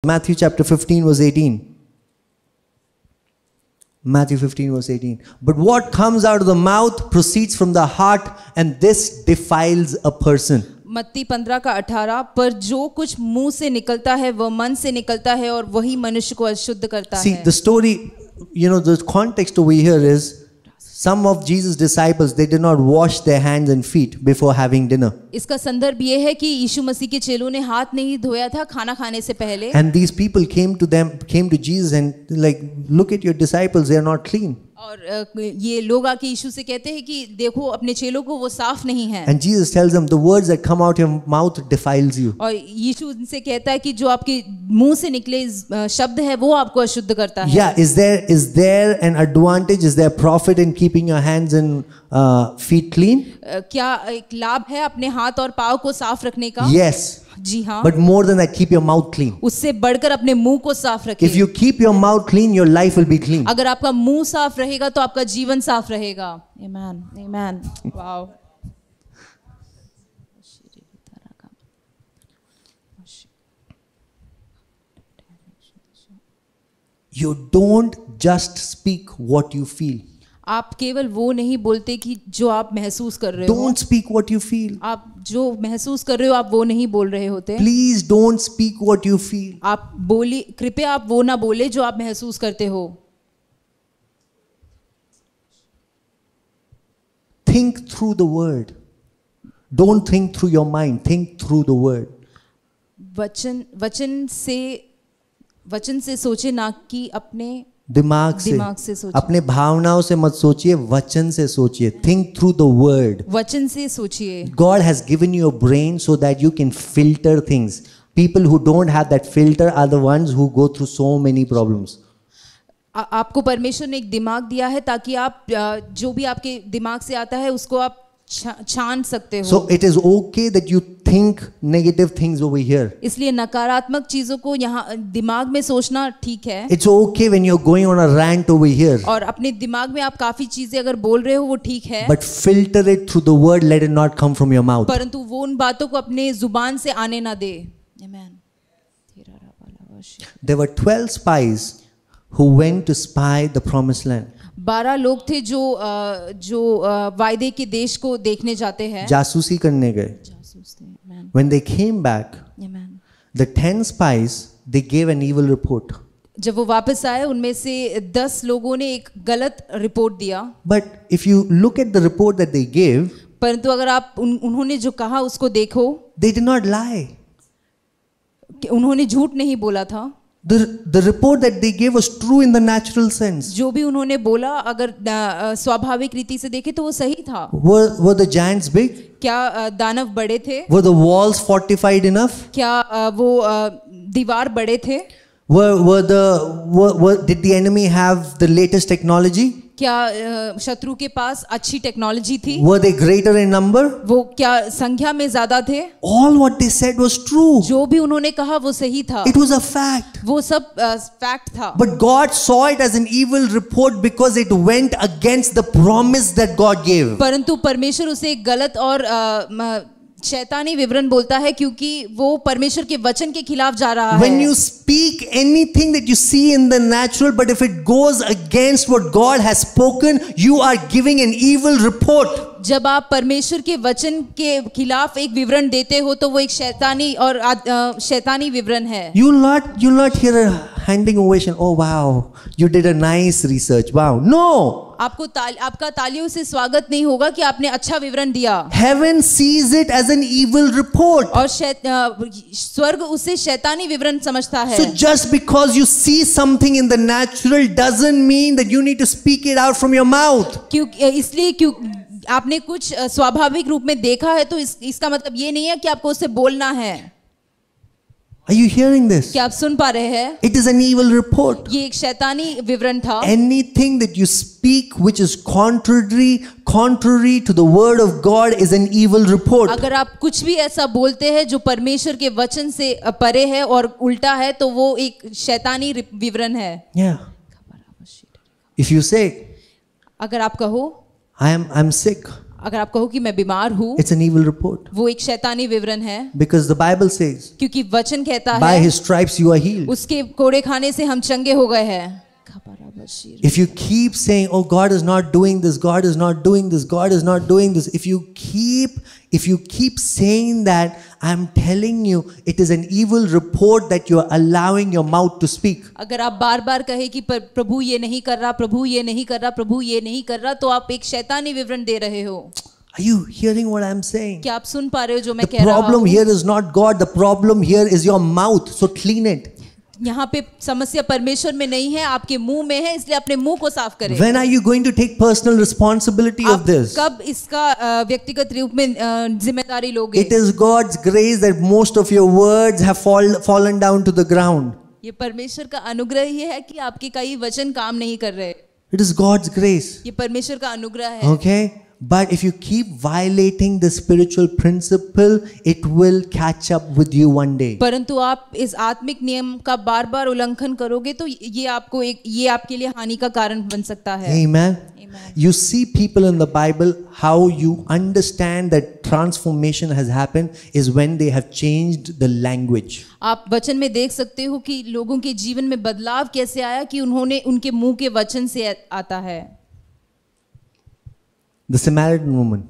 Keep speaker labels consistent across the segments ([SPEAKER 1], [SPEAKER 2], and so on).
[SPEAKER 1] Matthew chapter 15 verse 18. Matthew 15 verse 18. But what comes out of the mouth proceeds from the heart, and this defiles a person.
[SPEAKER 2] मत्ती 15 का 18, पर जो कुछ मुंह से निकलता है वह मन से निकलता है और वही मनुष्य को अशुद्ध करता है.
[SPEAKER 1] See, the story, the context over here is some of Jesus' disciples, they did not wash their hands and feet before having dinner.
[SPEAKER 2] इसका संदर्भ ये है कि यीशु मसीह के चेलों ने हाथ नहीं धोया था खाना खाने से पहले.
[SPEAKER 1] And these people came to Jesus and like, look at your disciples, they are not clean.
[SPEAKER 2] और ये लोग आके यीशु से कहते हैं कि देखो अपने चेलों को वो साफ नहीं है.
[SPEAKER 1] And Jesus tells them, the words that come out your mouth defiles you.
[SPEAKER 2] और यीशु उनसे कहता है कि जो आपके मुंह से निकले शब्द है वो आपको अशुद्ध करता है.
[SPEAKER 1] Yeah, is there an advantage? Is there profit in keeping your hands and feet clean?
[SPEAKER 2] क्या एक लाभ है अपने हाथ और पाँव को साफ रखने का?
[SPEAKER 1] Yes.
[SPEAKER 2] जी हाँ.
[SPEAKER 1] But more than that, keep your mouth clean.
[SPEAKER 2] उससे बढ़कर अपने मुंह को साफ रखें.
[SPEAKER 1] If you keep your mouth clean, your life will be clean.
[SPEAKER 2] अगर आपका मुंह साफ रहेगा तो आपका जीवन साफ रहेगा. Amen. Amen. Wow.
[SPEAKER 1] You don't just speak what you feel.
[SPEAKER 2] आप केवल वो नहीं बोलते कि जो आप महसूस कर रहे हो.
[SPEAKER 1] Don't speak what you feel.
[SPEAKER 2] आप जो महसूस कर रहे हो आप वो नहीं बोल रहे होते.
[SPEAKER 1] Please don't speak what you feel.
[SPEAKER 2] आप बोली कृपया आप वो ना बोले जो आप महसूस करते हो.
[SPEAKER 1] Think through the word. Don't think through your mind. Think through the word. वचन से सोचे ना कि अपने दिमाग से सोचिए. अपने भावनाओं से मत सोचिए, वचन से सोचिए. Think through the word.
[SPEAKER 2] वचन से सोचिए.
[SPEAKER 1] God has given you a brain so that you can filter things. People who don't have that filter are the ones who go through so many problems.
[SPEAKER 2] आपको परमेश्वर ने एक दिमाग दिया है ताकि आप जो भी आपके दिमाग से आता है उसको आप छान सकते हो.
[SPEAKER 1] So it is okay that you think negative things over here.
[SPEAKER 2] इसलिए नकारात्मक चीजों को यहाँ दिमाग में सोचना ठीक है.
[SPEAKER 1] It's okay when you're going on a rant over here.
[SPEAKER 2] और अपने दिमाग में आप काफी चीजें अगर बोल रहे हो वो ठीक है.
[SPEAKER 1] But filter it through the word. Let it not come from your mouth.
[SPEAKER 2] परंतु वो उन बातों को अपने जुबान से आने ना दे. Amen.
[SPEAKER 1] There were 12 spies who went to spy the promised land.
[SPEAKER 2] 12 लोग थे जो वायदे के देश को देखने जाते हैं.
[SPEAKER 1] जासूसी करने गए. When they came back, the 10 spies, they gave an evil report.
[SPEAKER 2] जब वो वापस आए उनमें से 10 लोगों ने एक गलत रिपोर्ट दिया.
[SPEAKER 1] But if you look at the report that they gave,
[SPEAKER 2] परंतु अगर आप उन्होंने जो कहा उसको देखो,
[SPEAKER 1] they did not lie.
[SPEAKER 2] उन्होंने झूठ नहीं बोला था.
[SPEAKER 1] The report that they gave was true in the natural sense.
[SPEAKER 2] जो भी उन्होंने बोला अगर स्वाभाविक रीति से देखे तो वो सही था.
[SPEAKER 1] Were the giants big?
[SPEAKER 2] क्या दानव बड़े थे?
[SPEAKER 1] Were the walls fortified enough?
[SPEAKER 2] क्या वो दीवार बड़े थे?
[SPEAKER 1] Did the enemy have the latest technology?
[SPEAKER 2] क्या शत्रु के पास अच्छी टेक्नोलॉजी थी?
[SPEAKER 1] Were they greater in number?
[SPEAKER 2] वो क्या संख्या में ज्यादा थे?
[SPEAKER 1] All what they said was true.
[SPEAKER 2] जो भी उन्होंने कहा वो सही था.
[SPEAKER 1] It was a fact.
[SPEAKER 2] वो सब फैक्ट था.
[SPEAKER 1] But God saw it as an evil report because it went against the promise that God gave.
[SPEAKER 2] परंतु परमेश्वर उसे गलत और शैतानी विवरण बोलता है क्योंकि वो परमेश्वर के वचन के खिलाफ जा रहा है.
[SPEAKER 1] When you speak anything that you see in the natural, but if it goes against what God has spoken, you are giving an evil report.
[SPEAKER 2] जब आप परमेश्वर के वचन के खिलाफ एक विवरण देते हो तो वो एक शैतानी विवरण है.
[SPEAKER 1] You'll not hear a handing ovation. Oh wow, you did a nice research. Wow, no.
[SPEAKER 2] आपका तालियों से स्वागत नहीं होगा कि आपने अच्छा विवरण दिया.
[SPEAKER 1] Heaven sees it as an evil report.
[SPEAKER 2] और स्वर्ग उसे शैतानी विवरण समझता है.
[SPEAKER 1] So just because you see something in the natural doesn't mean that you need to speak it out from your mouth.
[SPEAKER 2] इसलिए आपने कुछ स्वाभाविक रूप में देखा है तो इसका मतलब ये नहीं है कि आपको उससे बोलना है.
[SPEAKER 1] Are you hearing this?
[SPEAKER 2] क्या आप सुन पा रहे हैं?
[SPEAKER 1] It is an evil report.
[SPEAKER 2] ये एक शैतानी विवरण था.
[SPEAKER 1] Anything that you speak which is contrary to the word of God is an evil report.
[SPEAKER 2] अगर आप कुछ भी ऐसा बोलते हैं जो परमेश्वर के वचन से परे है और उल्टा है तो वो एक शैतानी विवरण है.
[SPEAKER 1] Yeah. If you say,
[SPEAKER 2] अगर आप कहो,
[SPEAKER 1] I'm sick.
[SPEAKER 2] अगर आप कहो कि मैं बीमार हूँ,
[SPEAKER 1] it's an evil report.
[SPEAKER 2] वो एक शैतानी विवरण है.
[SPEAKER 1] Because the Bible says,
[SPEAKER 2] क्योंकि वचन कहता है,
[SPEAKER 1] by his stripes you are healed.
[SPEAKER 2] उसके कोड़े खाने से हम चंगे हो गए हैं.
[SPEAKER 1] If you keep saying, oh, God is not doing this, God is not doing this, God is not doing this, if you keep saying that, I'm telling you, it is an evil report that you are allowing your mouth to speak.
[SPEAKER 2] अगर आप बार-बार कहे कि प्रभु ये नहीं कर रहा, प्रभु ये नहीं कर रहा, प्रभु ये नहीं कर रहा, तो आप एक शैतानी विवरण दे रहे हो.
[SPEAKER 1] Are you hearing what I'm saying?
[SPEAKER 2] क्या आप सुन पा रहे हो जो मैं कह रहा हूँ?
[SPEAKER 1] The problem here is not God, the problem here is your mouth, so clean it.
[SPEAKER 2] यहाँ पे समस्या परमेश्वर में नहीं है, आपके मुंह में है, इसलिए अपने मुंह को साफ करें.
[SPEAKER 1] When are you going to take personal responsibility of this?
[SPEAKER 2] कब इसका व्यक्तिगत रूप में जिम्मेदारी लोगे?
[SPEAKER 1] It is God's grace that most of your words have fallen down to the ground.
[SPEAKER 2] ये परमेश्वर का अनुग्रह ही है कि आपके कई वचन काम नहीं कर रहे.
[SPEAKER 1] It is God's grace.
[SPEAKER 2] ये परमेश्वर का अनुग्रह है.
[SPEAKER 1] Okay? But if you keep violating the spiritual principle, it will catch up with you one day.
[SPEAKER 2] परंतु आप इस आत्मिक नियम का बार-बार उल्लंघन करोगे तो ये आपके लिए हानि का कारण बन सकता है.
[SPEAKER 1] Amen. You see people in the Bible, how you understand that transformation has happened is when they have changed the language.
[SPEAKER 2] आप वचन में देख सकते हो कि लोगों के जीवन में बदलाव कैसे आया कि उन्होंने उनके मुंह के वचन से आता है.
[SPEAKER 1] The Samaritan woman,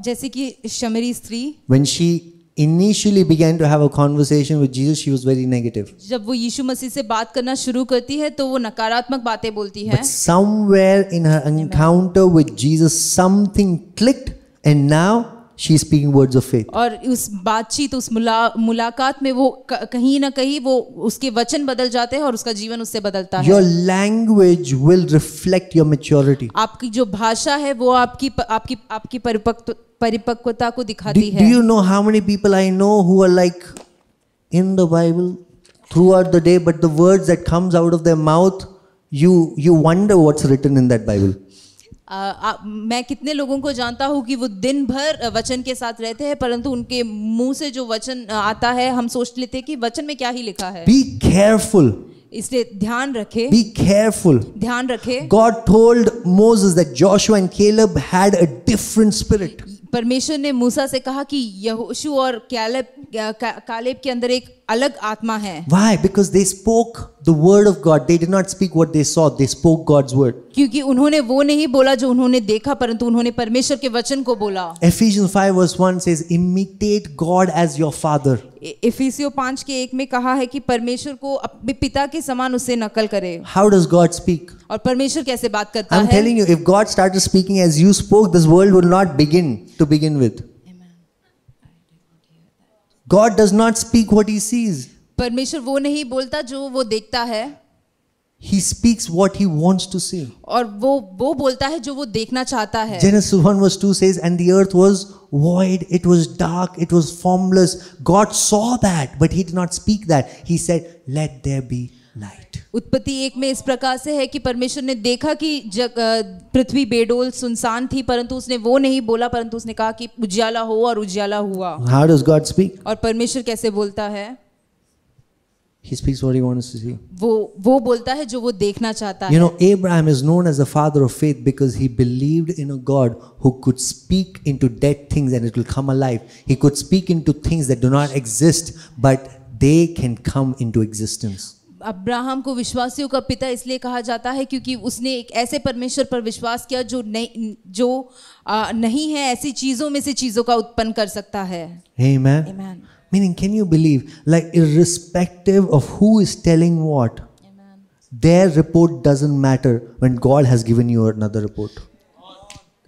[SPEAKER 2] जैसे कि शमरी स्त्री,
[SPEAKER 1] when she initially began to have a conversation with Jesus, she was very negative.
[SPEAKER 2] जब वो यीशु मसीह से बात करना शुरू करती है तो वो नकारात्मक बातें बोलती है.
[SPEAKER 1] But somewhere in her encounter with Jesus, something clicked, and now she is speaking words of faith.
[SPEAKER 2] और उस बातचीत, उस मुलाकात में वो कहीं ना कहीं वो उसके वचन बदल जाते हैं और उसका जीवन उससे बदलता है.
[SPEAKER 1] Your language will reflect your maturity.
[SPEAKER 2] आपकी जो भाषा है वो आपकी परिपक्वता को दिखाती है.
[SPEAKER 1] Do you know how many people I know who are like in the Bible throughout the day, but the words that comes out of their mouth, you wonder what's written in that Bible.
[SPEAKER 2] मैं कितने लोगों को जानता हूँ कि वो दिन भर वचन के साथ रहते हैं, परंतु उनके मुंह से जो वचन आता है हम सोच लेते हैं कि वचन में क्या ही लिखा है.
[SPEAKER 1] Be careful.
[SPEAKER 2] इसलिए ध्यान रखें.
[SPEAKER 1] Be careful.
[SPEAKER 2] ध्यान रखें.
[SPEAKER 1] God told Moses that Joshua and Caleb had a different spirit.
[SPEAKER 2] परमेश्वर ने मूसा से कहा कि यहोशू और कालेब के अंदर एक अलग आत्मा है.
[SPEAKER 1] Why? Because they spoke the word of God. They did not speak what they saw. They spoke God's word.
[SPEAKER 2] क्योंकि उन्होंने वो नहीं बोला जो उन्होंने देखा, परंतु उन्होंने परमेश्वर के वचन को बोला.
[SPEAKER 1] Ephesians 5:1 says, imitate God as your father.
[SPEAKER 2] इफिसियों 5:1 में कहा है कि परमेश्वर को अपने पिता के समान उससे नकल करे.
[SPEAKER 1] How does God speak?
[SPEAKER 2] और परमेश्वर कैसे बात करता है?
[SPEAKER 1] I'm telling you, if God started speaking as you spoke, this world would not begin to begin with. God does not speak what he sees.
[SPEAKER 2] परमेश्वर वो नहीं बोलता जो वो देखता है.
[SPEAKER 1] He speaks what he wants to see.
[SPEAKER 2] और वो बोलता है जो वो देखना चाहता है.
[SPEAKER 1] Genesis 1:2 says, and the earth was void, it was dark, it was formless. God saw that, but he did not speak that. He said, let there be light.
[SPEAKER 2] उत्पत्ति 1 में इस प्रकार से है कि परमेश्वर ने देखा कि पृथ्वी बेडोल सुनसान थी, परंतु उसने वो नहीं बोला, परंतु उसने कहा कि उजियाला हो और उजियाला हुआ.
[SPEAKER 1] How does God speak?
[SPEAKER 2] और परमेश्वर कैसे बोलता है?
[SPEAKER 1] He speaks what he wants to see.
[SPEAKER 2] वो बोलता है जो वो देखना चाहता है.
[SPEAKER 1] You know, Abraham is known as the father of faith because he believed in a God who could speak into dead things and it will come alive. He could speak into things that do not exist, but they can come into existence.
[SPEAKER 2] Abraham को विश्वासियों का पिता इसलिए कहा जाता है क्योंकि उसने एक ऐसे परमेश्वर पर विश्वास किया जो नहीं है, ऐसी चीजों में से चीजों का उत्पन्न कर सकता है.
[SPEAKER 1] Amen.
[SPEAKER 2] Amen.
[SPEAKER 1] Meaning, can you believe, like, irrespective of who is telling what,
[SPEAKER 2] Amen.
[SPEAKER 1] their report doesn't matter when God has given you another report.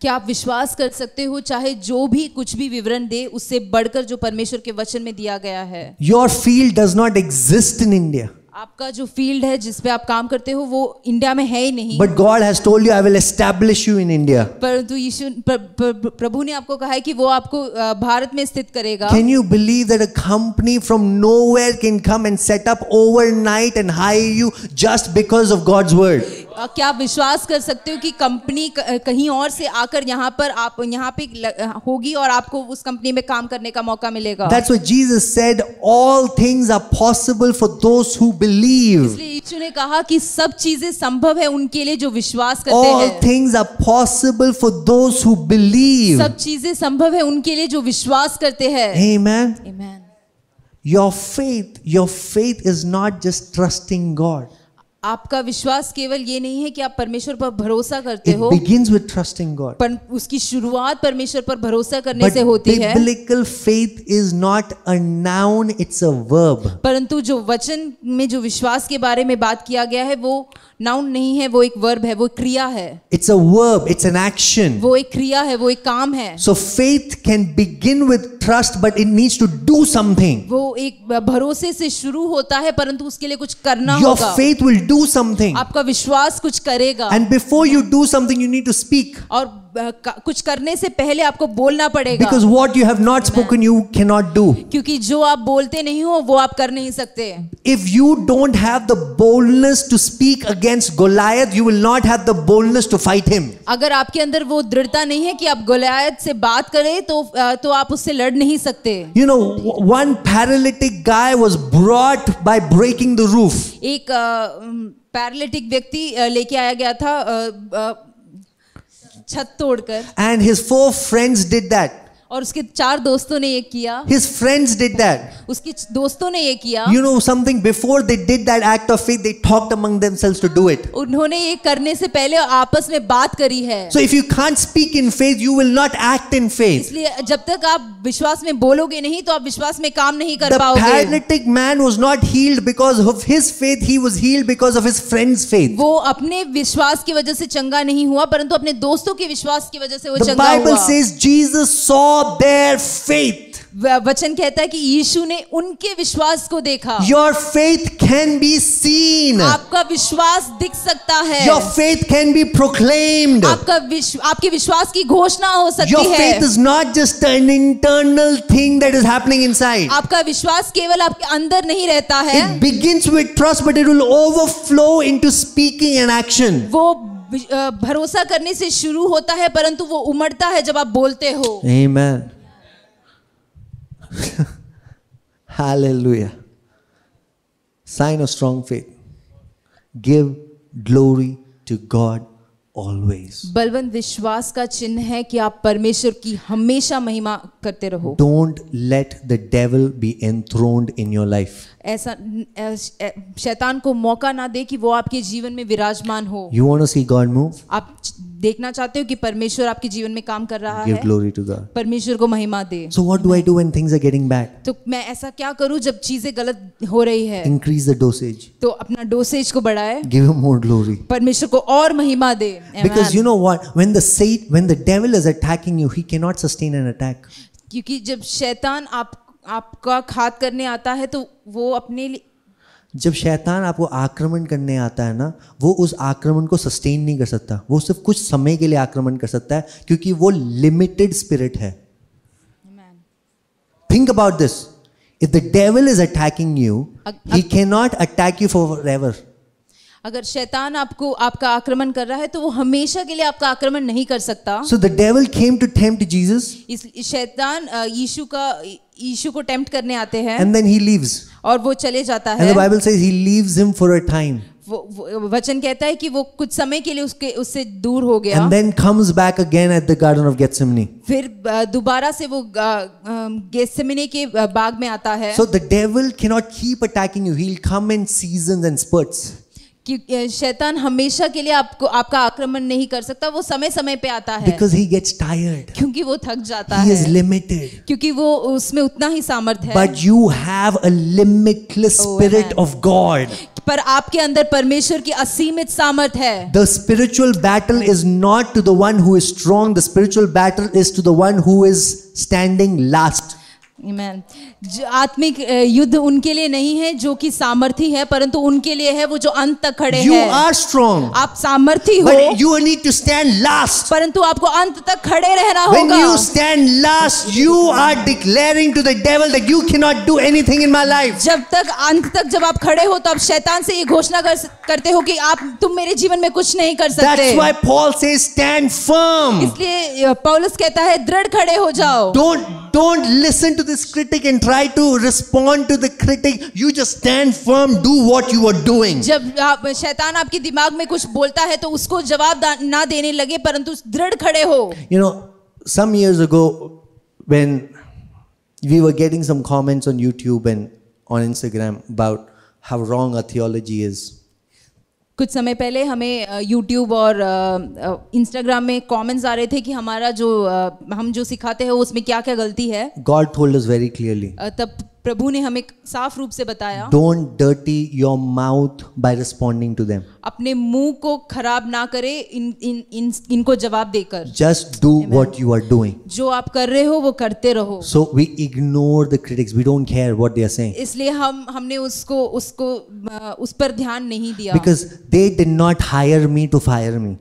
[SPEAKER 2] क्या आप विश्वास कर सकते हो चाहे जो भी कुछ भी विवरण दे, उससे बढ़कर जो परमेश्वर के वचन में दिया गया है?
[SPEAKER 1] Your field does not exist in India.
[SPEAKER 2] आपका जो फील्ड है जिस पे आप काम करते हो वो इंडिया में है ही नहीं.
[SPEAKER 1] But God has told you, I will establish you in India.
[SPEAKER 2] परंतु यीशु प्रभु ने आपको कहा है कि वो आपको भारत में स्थित करेगा.
[SPEAKER 1] Can you believe that a company from nowhere can come and set up overnight and hire you just because of God's word?
[SPEAKER 2] क्या आप विश्वास कर सकते हो कि कंपनी कहीं और से आकर यहाँ पर आप यहाँ पे होगी और आपको उस कंपनी में काम करने का मौका मिलेगा?
[SPEAKER 1] That's why Jesus said all things are possible for those who believe.
[SPEAKER 2] इसलिए यीशु ने कहा कि सब चीजें संभव है उनके लिए जो विश्वास करते
[SPEAKER 1] All
[SPEAKER 2] हैं।
[SPEAKER 1] things are possible for those who believe.
[SPEAKER 2] सब चीजें संभव है उनके लिए जो विश्वास करते हैं।
[SPEAKER 1] Amen.
[SPEAKER 2] Amen.
[SPEAKER 1] Your faith is not just trusting God.
[SPEAKER 2] आपका विश्वास केवल ये नहीं है कि आप परमेश्वर पर भरोसा करते
[SPEAKER 1] It
[SPEAKER 2] हो,
[SPEAKER 1] begins with trusting God.
[SPEAKER 2] पर उसकी शुरुआत परमेश्वर पर भरोसा करने
[SPEAKER 1] But
[SPEAKER 2] से होती है।
[SPEAKER 1] biblical faith is not a noun, it's a verb.
[SPEAKER 2] परंतु जो वचन में जो विश्वास के बारे में बात किया गया है वो नाउन नहीं है, वो एक वर्ब है, वो एक क्रिया है।
[SPEAKER 1] It's a verb, it's an action.
[SPEAKER 2] वो एक क्रिया है, वो एक काम है।
[SPEAKER 1] So faith can begin with trust, but it needs to do something.
[SPEAKER 2] वो एक भरोसे से शुरू होता है, परंतु उसके लिए कुछ करना
[SPEAKER 1] Your
[SPEAKER 2] होगा।
[SPEAKER 1] faith will do something.
[SPEAKER 2] आपका विश्वास कुछ करेगा।
[SPEAKER 1] And before you do something, you need to speak.
[SPEAKER 2] और कुछ करने से पहले आपको बोलना पड़ेगा।
[SPEAKER 1] Because what you have not spoken, you cannot do.
[SPEAKER 2] क्योंकि जो आप बोलते नहीं हो वो आप कर नहीं सकते।
[SPEAKER 1] If you don't have the boldness to speak against Goliath, you will not have the boldness to fight him.
[SPEAKER 2] अगर आपके अंदर वो दृढ़ता नहीं है कि आप गोलियत से बात करें तो आप उससे लड़ नहीं सकते।
[SPEAKER 1] You know, one paralytic guy was brought by breaking the roof.
[SPEAKER 2] एक पैरालिटिक व्यक्ति लेके आया गया था छत तोड़कर,
[SPEAKER 1] And his 4 friends did that.
[SPEAKER 2] और उसके 4 दोस्तों ने ये किया।
[SPEAKER 1] His friends did that.
[SPEAKER 2] उसके दोस्तों ने ये किया।
[SPEAKER 1] You know something, before they did that act of faith, they talked among themselves to do it.
[SPEAKER 2] उन्होंने ये करने से पहले आपस में बात करी है।
[SPEAKER 1] So if you can't speak in faith, you will not act in faith.
[SPEAKER 2] इसलिए जब तक आप विश्वास में बोलोगे नहीं तो आप विश्वास में काम नहीं कर
[SPEAKER 1] The
[SPEAKER 2] पाओगे।
[SPEAKER 1] paralytic man was not healed because of his faith, he was healed because of his friend's faith.
[SPEAKER 2] वो अपने विश्वास की वजह से चंगा नहीं हुआ, परंतु अपने दोस्तों के विश्वास की वजह से वो
[SPEAKER 1] The
[SPEAKER 2] चंगा
[SPEAKER 1] Bible
[SPEAKER 2] हुआ।
[SPEAKER 1] says Jesus saw their faith.
[SPEAKER 2] वचन कहता है कि यीशु ने उनके विश्वास को देखा।
[SPEAKER 1] Your faith can be seen.
[SPEAKER 2] आपका विश्वास दिख सकता है।
[SPEAKER 1] Your faith can be proclaimed.
[SPEAKER 2] आपके विश्वास की घोषणा हो सकती
[SPEAKER 1] Your
[SPEAKER 2] है।
[SPEAKER 1] faith is not just an internal thing that is happening inside.
[SPEAKER 2] आपका विश्वास केवल आपके अंदर नहीं रहता है।
[SPEAKER 1] It begins with trust, but it will overflow into speaking and action.
[SPEAKER 2] वो भरोसा करने से शुरू होता है, परंतु वो उमड़ता है जब आप बोलते हो।
[SPEAKER 1] Amen. Hallelujah. Sign of strong faith. Give glory to God always.
[SPEAKER 2] Balwant विश्वास का चिन्ह है कि आप परमेश्वर की हमेशा महिमा करते रहो।
[SPEAKER 1] Don't let the devil be enthroned in your life.
[SPEAKER 2] ऐसा शैतान को मौका ना दे कि वो आपके जीवन में विराजमान हो।
[SPEAKER 1] You want to see God move?
[SPEAKER 2] आप देखना चाहते हो कि परमेश्वर आपके जीवन में काम कर रहा
[SPEAKER 1] Give
[SPEAKER 2] है,
[SPEAKER 1] glory to God.
[SPEAKER 2] परमेश्वर को महिमा दे।
[SPEAKER 1] So what do I do when things are getting bad?
[SPEAKER 2] तो मैं ऐसा क्या करूं जब चीजें गलत हो रही है?
[SPEAKER 1] Increase the dosage.
[SPEAKER 2] तो अपना डोसेज को बढ़ाए,
[SPEAKER 1] Give him more glory.
[SPEAKER 2] परमेश्वर को और महिमा दे।
[SPEAKER 1] Because you know what? When the devil is attacking you, he cannot sustain an attack.
[SPEAKER 2] क्योंकि जब शैतान आपका घात करने आता है तो वो अपने लिए,
[SPEAKER 1] जब शैतान आपको आक्रमण करने आता है ना, वो उस आक्रमण को सस्टेन नहीं कर सकता। वो सिर्फ कुछ समय के लिए आक्रमण कर सकता है, क्योंकि वो लिमिटेड स्पिरिट है। Think about this, if the devil is attacking you, he can not attack you forever.
[SPEAKER 2] अगर शैतान आपका आक्रमण कर रहा है तो वो हमेशा के लिए आपका आक्रमण नहीं कर सकता।
[SPEAKER 1] So the devil came to tempt Jesus.
[SPEAKER 2] इस शैतान यीशु को टेम्प्ट करने आते हैं,
[SPEAKER 1] And then he leaves.
[SPEAKER 2] और वो चले जाता
[SPEAKER 1] And
[SPEAKER 2] है।
[SPEAKER 1] the Bible says he leaves him for a time.
[SPEAKER 2] वो वचन कहता है कि वो कुछ समय के लिए उससे दूर हो गया।
[SPEAKER 1] And then comes back again at the Garden of Gethsemane.
[SPEAKER 2] फिर दोबारा से वो गेत्सेमने के बाग में आता है।
[SPEAKER 1] So the devil cannot keep attacking you. He'll come in seasons and spurts.
[SPEAKER 2] कि शैतान हमेशा के लिए आपका आक्रमण नहीं कर सकता, वो समय समय पे आता है।
[SPEAKER 1] Because he gets tired.
[SPEAKER 2] क्योंकि वो थक जाता
[SPEAKER 1] He
[SPEAKER 2] है।
[SPEAKER 1] is limited.
[SPEAKER 2] क्योंकि वो उसमें उतना ही सामर्थ्य है।
[SPEAKER 1] But you have a limitless spirit of God.
[SPEAKER 2] पर आपके अंदर परमेश्वर की असीमित सामर्थ्य है।
[SPEAKER 1] The spiritual battle is not to the one who is strong. The spiritual battle is to the one who is standing last.
[SPEAKER 2] Amen. आत्मिक युद्ध उनके लिए नहीं है जो कि सामर्थी है, परंतु उनके लिए है वो जो अंत तक खड़े
[SPEAKER 1] You
[SPEAKER 2] हैं।
[SPEAKER 1] are strong.
[SPEAKER 2] आप सामर्थी हो,
[SPEAKER 1] But you need to stand last.
[SPEAKER 2] परंतु आपको अंत तक खड़े रहना
[SPEAKER 1] When
[SPEAKER 2] होगा।
[SPEAKER 1] you stand last, you are declaring to the devil that you cannot do anything in my life.
[SPEAKER 2] जब तक अंत तक जब आप खड़े हो तो आप शैतान से ये घोषणा करते हो कि तुम मेरे जीवन में कुछ नहीं कर सकते।
[SPEAKER 1] That's why Paul says stand firm.
[SPEAKER 2] इसलिए पौलुस कहता है दृढ़ खड़े हो जाओ।
[SPEAKER 1] Don't Don't listen to this critic and try to respond to the critic. You just stand firm, do what you are doing.
[SPEAKER 2] जब शैतान आपके दिमाग में कुछ बोलता है तो उसको जवाब ना देने लगे, परंतु दृढ़ खड़े हो.
[SPEAKER 1] You know, some years ago when we were getting some comments on YouTube and on Instagram about how wrong our theology is.
[SPEAKER 2] कुछ समय पहले हमें YouTube और Instagram में कमेंट्स आ रहे थे कि हमारा जो हम जो सिखाते हैं उसमें क्या क्या गलती है.
[SPEAKER 1] God told us very clearly.
[SPEAKER 2] तब प्रभु ने हमें साफ रूप से बताया.
[SPEAKER 1] Don't dirty your mouth by responding to them.
[SPEAKER 2] अपने मुंह को खराब ना करे इनको जवाब देकर.
[SPEAKER 1] Just do what you are doing.
[SPEAKER 2] जो आप कर रहे हो वो करते रहो.
[SPEAKER 1] So we ignore the critics. We don't care what they are saying.
[SPEAKER 2] इसलिए हमने उसको उस पर ध्यान नहीं दिया.
[SPEAKER 1] Because they did not hire me to fire me.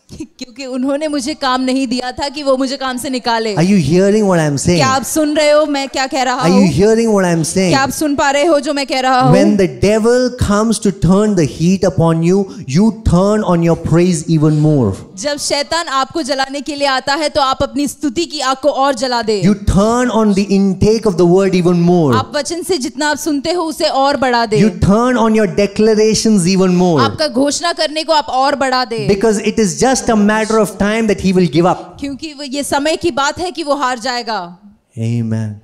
[SPEAKER 2] क्योंकि उन्होंने मुझे काम नहीं दिया था कि वो मुझे काम से निकाले.
[SPEAKER 1] Are you hearing what I am saying?
[SPEAKER 2] क्या आप सुन रहे हो मैं क्या कह रहा हूँ?
[SPEAKER 1] Are you hearing what I am saying?
[SPEAKER 2] क्या आप सुन पा रहे हो जो मैं कह रहा हूँ?
[SPEAKER 1] When the devil comes to turn the heat upon you, you turn on your praise even more.
[SPEAKER 2] जब शैतान आपको जलाने के लिए आता है तो आप अपनी स्तुति की आग को और जला दे.
[SPEAKER 1] You turn on the intake of the word even more.
[SPEAKER 2] आप वचन से जितना आप सुनते हो उसे और बढ़ा दे.
[SPEAKER 1] You turn on your declarations even more.
[SPEAKER 2] आपका घोषणा करने को आप और बढ़ा दे.
[SPEAKER 1] Because it is just a matter of time that he will give up.
[SPEAKER 2] क्योंकि ये समय की बात है कि वो हार जाएगा.
[SPEAKER 1] Amen.